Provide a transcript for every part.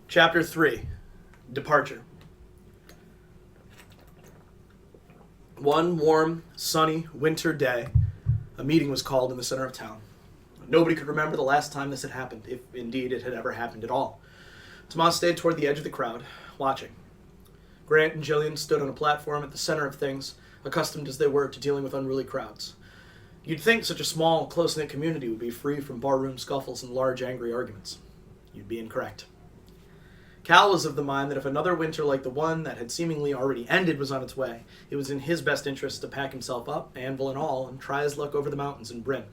Chapter 3. Departure. One warm, sunny, winter day, a meeting was called in the center of town. Nobody could remember the last time this had happened, if indeed it had ever happened at all. Tomas stayed toward the edge of the crowd, watching. Grant and Jillian stood on a platform at the center of things, accustomed as they were to dealing with unruly crowds. You'd think such a small, close-knit community would be free from barroom scuffles and large, angry arguments. You'd be incorrect. Cal was of the mind that if another winter like the one that had seemingly already ended was on its way, it was in his best interest to pack himself up, anvil and all, and try his luck over the mountains in Bryn.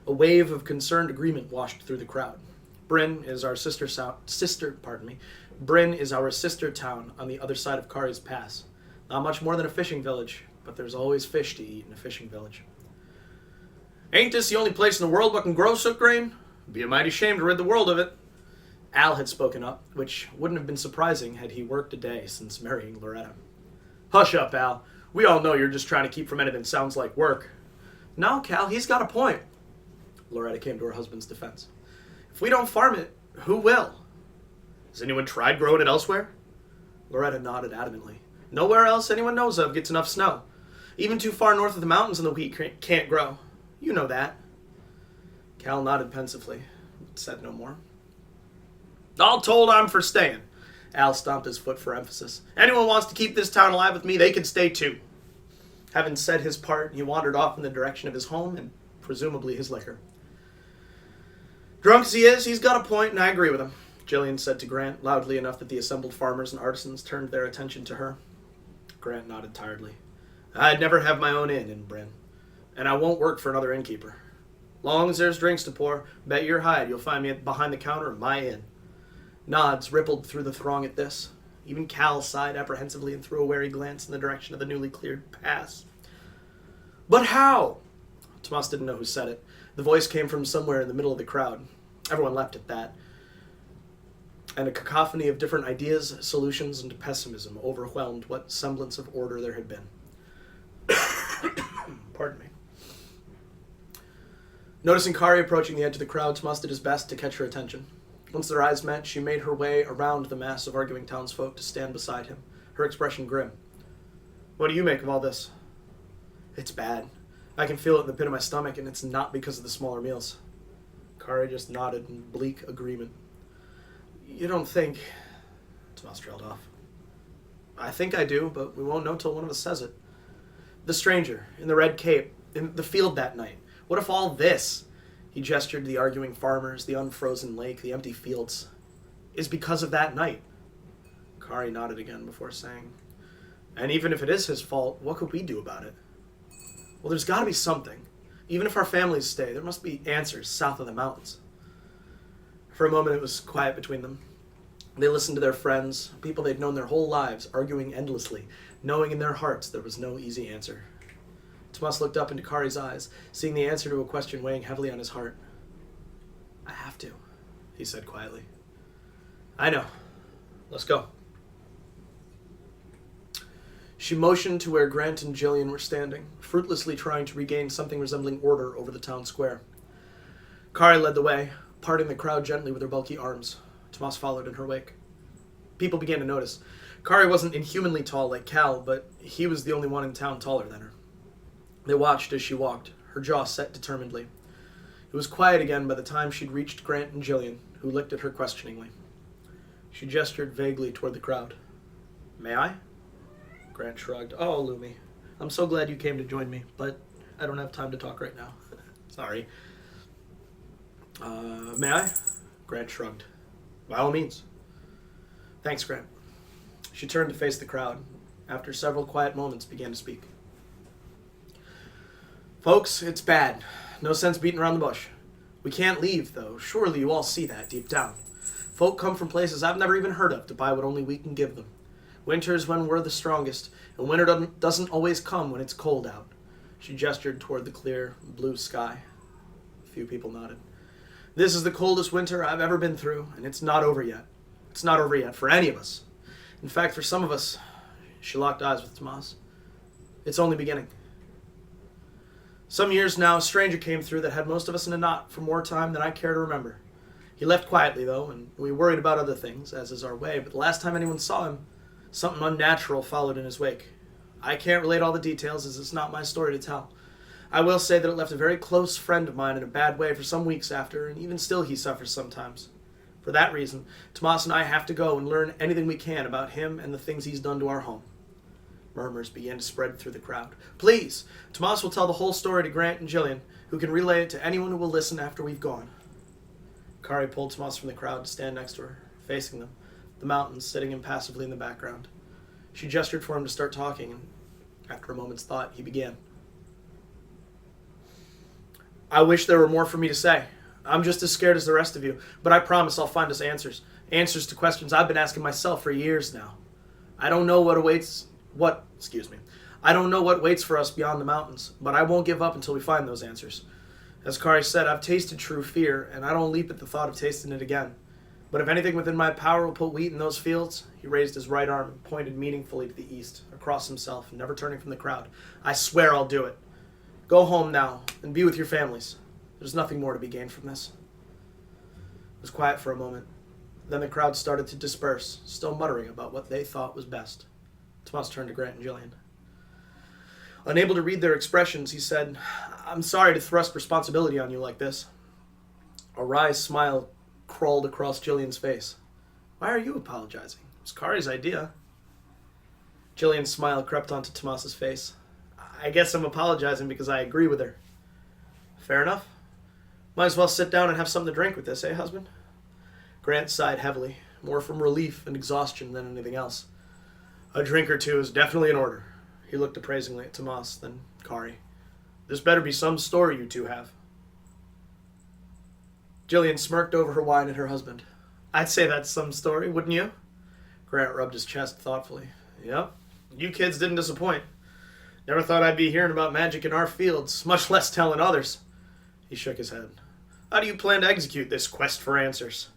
A wave of concerned agreement washed through the crowd. Bryn is our sister town on the other side of Kari's Pass. Not much more than a fishing village, but there's always fish to eat in a fishing village. Ain't this the only place in the world what can grow soot grain? Be a mighty shame to rid the world of it. Al had spoken up, which wouldn't have been surprising had he worked a day since marrying Loretta. Hush up, Al. We all know you're just trying to keep from anything that sounds like work. No, Cal, he's got a point. Loretta came to her husband's defense. If we don't farm it, who will? Has anyone tried growing it elsewhere? Loretta nodded adamantly. Nowhere else anyone knows of gets enough snow. Even too far north of the mountains and the wheat can't grow. You know that. Cal nodded pensively, but said no more. All told, I'm for staying. Al stomped his foot for emphasis. Anyone wants to keep this town alive with me, they can stay too. Having said his part, he wandered off in the direction of his home and presumably his liquor. Drunk as he is, he's got a point, and I agree with him, Jillian said to Grant, loudly enough that the assembled farmers and artisans turned their attention to her. Grant nodded tiredly. I'd never have my own inn in Bryn, and I won't work for another innkeeper. Long as there's drinks to pour, bet your hide you'll find me behind the counter of my inn. Nods rippled through the throng at this. Even Cal sighed apprehensively and threw a wary glance in the direction of the newly cleared pass. But how? Tomas didn't know who said it. The voice came from somewhere in the middle of the crowd. Everyone laughed at that. And a cacophony of different ideas, solutions, and pessimism overwhelmed what semblance of order there had been. Pardon me. Noticing Kari approaching the edge of the crowd, Tomas did his best to catch her attention. Once their eyes met, she made her way around the mass of arguing townsfolk to stand beside him, her expression grim. What do you make of all this? It's bad. I can feel it in the pit of my stomach, and it's not because of the smaller meals. Kari just nodded in bleak agreement. You don't think... Tomas trailed off. I think I do, but we won't know till one of us says it. The stranger, in the red cape, in the field that night. What if all this... He gestured to the arguing farmers, the unfrozen lake, the empty fields. Is because of that night. Kari nodded again before saying, and even if it is his fault, what could we do about it? Well, there's got to be something. Even if our families stay, there must be answers south of the mountains. For a moment it was quiet between them. They listened to their friends, people they'd known their whole lives, arguing endlessly, knowing in their hearts there was no easy answer. Tomas looked up into Kari's eyes, seeing the answer to a question weighing heavily on his heart. I have to, he said quietly. I know. Let's go. She motioned to where Grant and Jillian were standing, fruitlessly trying to regain something resembling order over the town square. Kari led the way, parting the crowd gently with her bulky arms. Tomas followed in her wake. People began to notice. Kari wasn't inhumanly tall like Cal, but he was the only one in town taller than her. They watched as she walked, her jaw set determinedly. It was quiet again by the time she'd reached Grant and Jillian, who looked at her questioningly. She gestured vaguely toward the crowd. May I? Grant shrugged. Oh, Lumi, I'm so glad you came to join me, but I don't have time to talk right now. Sorry. May I? Grant shrugged. By all means. Thanks, Grant. She turned to face the crowd. After several quiet moments, began to speak. Folks, it's bad. No sense beating around the bush. We can't leave, though. Surely you all see that deep down. Folk come from places I've never even heard of to buy what only we can give them. Winter's when we're the strongest, and winter doesn't always come when it's cold out. She gestured toward the clear, blue sky. A few people nodded. This is the coldest winter I've ever been through, and it's not over yet. It's not over yet for any of us. In fact, for some of us, she locked eyes with Tomas, it's only beginning. Some years now, a stranger came through that had most of us in a knot for more time than I care to remember. He left quietly, though, and we worried about other things, as is our way, but the last time anyone saw him, something unnatural followed in his wake. I can't relate all the details, as it's not my story to tell. I will say that it left a very close friend of mine in a bad way for some weeks after, and even still he suffers sometimes. For that reason, Tomas and I have to go and learn anything we can about him and the things he's done to our home. Murmurs began to spread through the crowd. Please, Tomas will tell the whole story to Grant and Jillian, who can relay it to anyone who will listen after we've gone. Kari pulled Tomas from the crowd to stand next to her, facing them, the mountains sitting impassively in the background. She gestured for him to start talking, and after a moment's thought, he began. I wish there were more for me to say. I'm just as scared as the rest of you, but I promise I'll find us answers. Answers to questions I've been asking myself for years now. I don't know what waits for us beyond the mountains, but I won't give up until we find those answers. As Kari said, I've tasted true fear, and I don't leap at the thought of tasting it again. But if anything within my power will put wheat in those fields, he raised his right arm and pointed meaningfully to the east, across himself, never turning from the crowd. I swear I'll do it. Go home now, and be with your families. There's nothing more to be gained from this. It was quiet for a moment. Then the crowd started to disperse, still muttering about what they thought was best. Tomas turned to Grant and Jillian. Unable to read their expressions, he said, I'm sorry to thrust responsibility on you like this. A wry smile crawled across Jillian's face. Why are you apologizing? It was Kari's idea. Jillian's smile crept onto Tomas's face. I guess I'm apologizing because I agree with her. Fair enough. Might as well sit down and have something to drink with this, eh, husband? Grant sighed heavily, more from relief and exhaustion than anything else. A drink or two is definitely in order. He looked appraisingly at Tomas, then Kari. This better be some story you two have. Jillian smirked over her wine at her husband. I'd say that's some story, wouldn't you? Grant rubbed his chest thoughtfully. Yep, you kids didn't disappoint. Never thought I'd be hearing about magic in our fields, much less telling others. He shook his head. How do you plan to execute this quest for answers?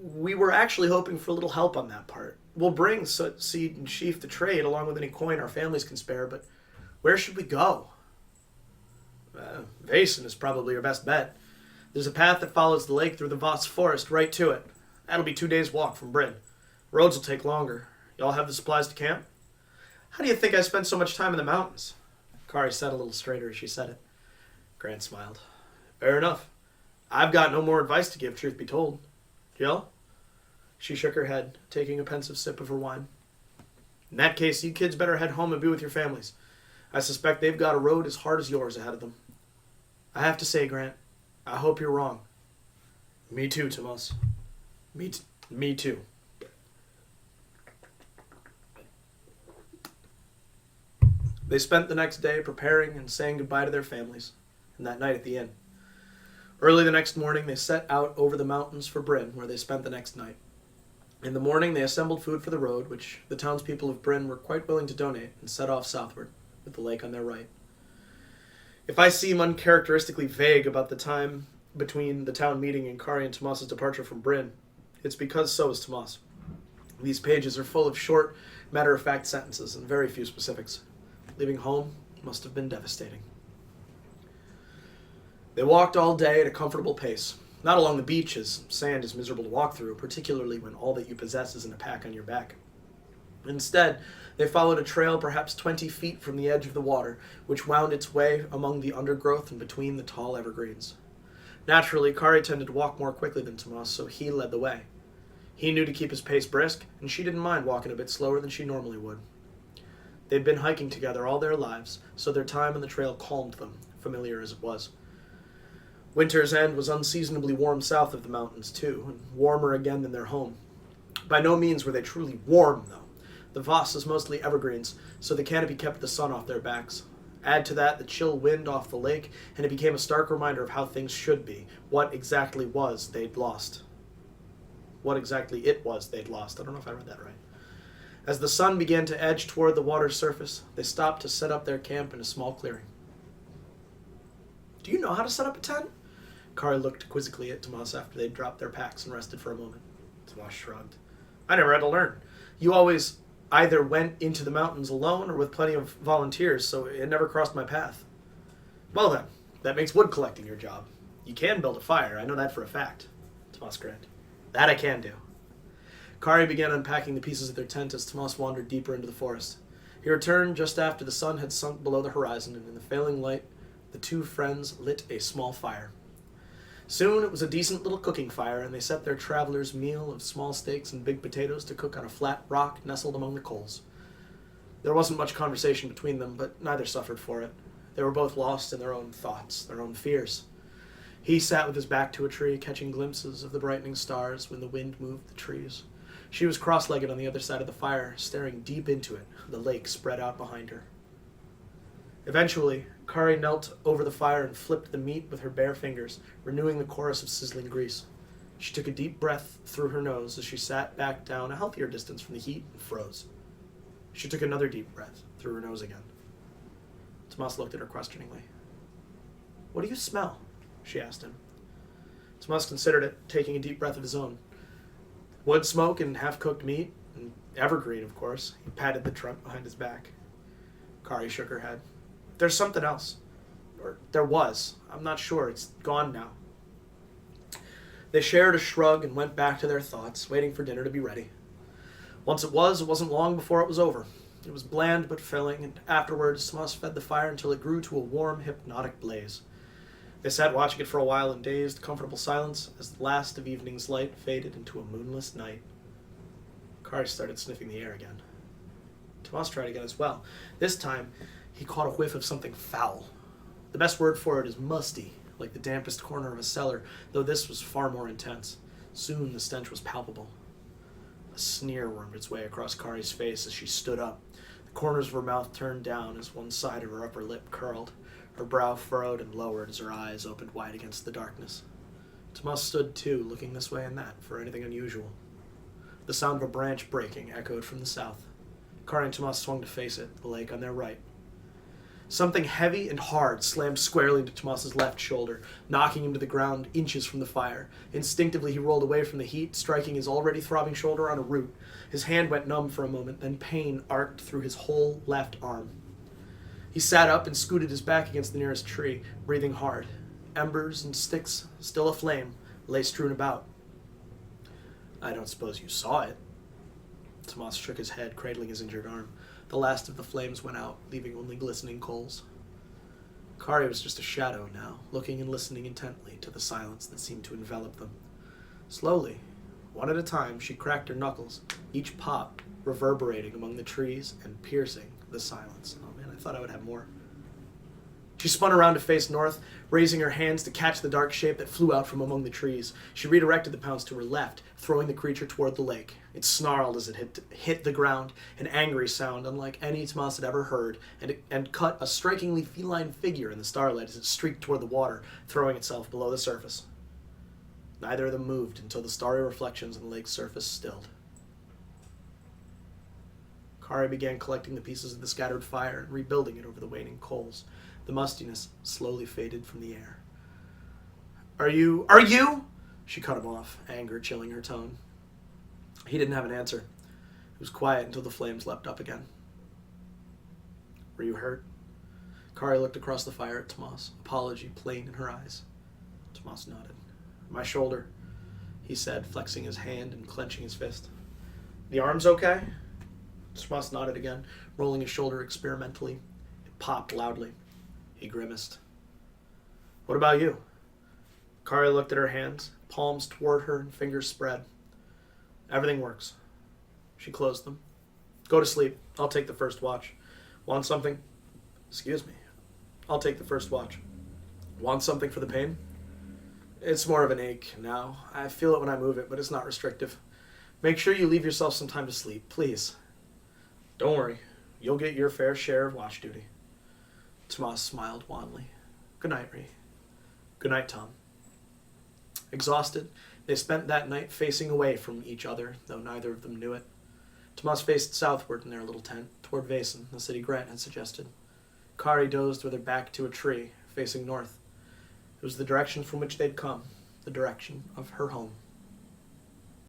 We were actually hoping for a little help on that part. We'll bring seed and sheaf to trade along with any coin our families can spare, but where should we go? Vaesen is probably your best bet. There's a path that follows the lake through the Voss forest right to it. That'll be 2 days' walk from Bryn. Roads will take longer. Y'all have the supplies to camp? How do you think I spent so much time in the mountains? Kari sat a little straighter as she said it. Grant smiled. Fair enough. I've got no more advice to give, truth be told. Jill? She shook her head, taking a pensive sip of her wine. In that case, you kids better head home and be with your families. I suspect they've got a road as hard as yours ahead of them. I have to say, Grant, I hope you're wrong. Me too, Tomas. Me too. They spent the next day preparing and saying goodbye to their families, and that night at the inn. Early the next morning, they set out over the mountains for Bryn, where they spent the next night. In the morning, they assembled food for the road, which the townspeople of Bryn were quite willing to donate, and set off southward, with the lake on their right. If I seem uncharacteristically vague about the time between the town meeting and Kari and Tomas's departure from Bryn, it's because so is Tomas. These pages are full of short, matter-of-fact sentences and very few specifics. Leaving home must have been devastating. They walked all day at a comfortable pace. Not along the beach, as sand is miserable to walk through, particularly when all that you possess is in a pack on your back. Instead, they followed a trail perhaps 20 feet from the edge of the water, which wound its way among the undergrowth and between the tall evergreens. Naturally, Kari tended to walk more quickly than Tomas, so he led the way. He knew to keep his pace brisk, and she didn't mind walking a bit slower than she normally would. They'd been hiking together all their lives, so their time on the trail calmed them, familiar as it was. Winter's end was unseasonably warm south of the mountains, too, and warmer again than their home. By no means were they truly warm, though. The Voss is mostly evergreens, so the canopy kept the sun off their backs. Add to that the chill wind off the lake, and it became a stark reminder of how things should be, what exactly it was they'd lost. I don't know if I read that right. As the sun began to edge toward the water's surface, they stopped to set up their camp in a small clearing. Do you know how to set up a tent? Kari looked quizzically at Tomas after they'd dropped their packs and rested for a moment. Tomas shrugged. I never had to learn. You always either went into the mountains alone or with plenty of volunteers, so it never crossed my path. Well then, that makes wood collecting your job. You can build a fire, I know that for a fact. Tomas grinned. That I can do. Kari began unpacking the pieces of their tent as Tomas wandered deeper into the forest. He returned just after the sun had sunk below the horizon, and in the failing light, the two friends lit a small fire. Soon it was a decent little cooking fire, and they set their traveler's meal of small steaks and big potatoes to cook on a flat rock nestled among the coals. There wasn't much conversation between them, but neither suffered for it. They were both lost in their own thoughts, their own fears. He sat with his back to a tree, catching glimpses of the brightening stars when the wind moved the trees. She was cross-legged on the other side of the fire, staring deep into it, the lake spread out behind her. Eventually, Kari knelt over the fire and flipped the meat with her bare fingers, renewing the chorus of sizzling grease. She took a deep breath through her nose as she sat back down a healthier distance from the heat and froze. She took another deep breath through her nose again. Tomas looked at her questioningly. "What do you smell?" she asked him. Tomas considered it, taking a deep breath of his own. Wood smoke and half-cooked meat, and evergreen, of course. He patted the trunk behind his back. Kari shook her head. "There's something else. Or there was. I'm not sure. It's gone now." They shared a shrug and went back to their thoughts, waiting for dinner to be ready. Once it wasn't long before it was over. It was bland but filling, and afterwards Tomas fed the fire until it grew to a warm, hypnotic blaze. They sat watching it for a while in dazed, comfortable silence as the last of evening's light faded into a moonless night. Kari started sniffing the air again. Tomas tried again as well. This time, he caught a whiff of something foul. The best word for it is musty, like the dampest corner of a cellar, though this was far more intense. Soon the stench was palpable. A sneer wormed its way across Kari's face as she stood up. The corners of her mouth turned down as one side of her upper lip curled. Her brow furrowed and lowered as her eyes opened wide against the darkness. Tomas stood too, looking this way and that for anything unusual. The sound of a branch breaking echoed from the south. Kari and Tomas swung to face it, the lake on their right. Something heavy and hard slammed squarely into Tomas's left shoulder, knocking him to the ground inches from the fire. Instinctively he rolled away from the heat, striking his already throbbing shoulder on a root. His hand went numb for a moment, then pain arced through his whole left arm. He sat up and scooted his back against the nearest tree, breathing hard. Embers and sticks, still aflame, lay strewn about. "I don't suppose you saw it?" Tomas shook his head, cradling his injured arm. The last of the flames went out, leaving only glistening coals. Kari was just a shadow now, looking and listening intently to the silence that seemed to envelop them. Slowly, one at a time, she cracked her knuckles, each pop reverberating among the trees and piercing the silence. Oh man, I thought I would have more. She spun around to face north, raising her hands to catch the dark shape that flew out from among the trees. She redirected the pounce to her left, throwing the creature toward the lake. It snarled as it hit the ground, an angry sound unlike any Tomas had ever heard, and cut a strikingly feline figure in the starlight as it streaked toward the water, throwing itself below the surface. Neither of them moved until the starry reflections on the lake's surface stilled. Kari began collecting the pieces of the scattered fire and rebuilding it over the waning coals. The mustiness slowly faded from the air. Are you? She cut him off, anger chilling her tone. He didn't have an answer. It was quiet until the flames leapt up again. "Were you hurt?" Kari looked across the fire at Tomas, apology plain in her eyes. Tomas nodded. "My shoulder," he said, flexing his hand and clenching his fist. "The arm's okay?" Tomas nodded again, rolling his shoulder experimentally. It popped loudly. He grimaced. "What about you?" Kari looked at her hands, palms toward her and fingers spread. "Everything works." She closed them. "Go to sleep. I'll take the first watch. Want something?" "Excuse me." "I'll take the first watch." "Want something for the pain?" "It's more of an ache now. I feel it when I move it, but it's not restrictive. Make sure you leave yourself some time to sleep, please." "Don't worry. You'll get your fair share of watch duty." Tomas smiled wanly. "Good night, Ree." "Good night, Tom." Exhausted, they spent that night facing away from each other, though neither of them knew it. Tomas faced southward in their little tent, toward Vaesen, the city Grant had suggested. Kari dozed with her back to a tree, facing north. It was the direction from which they'd come, the direction of her home.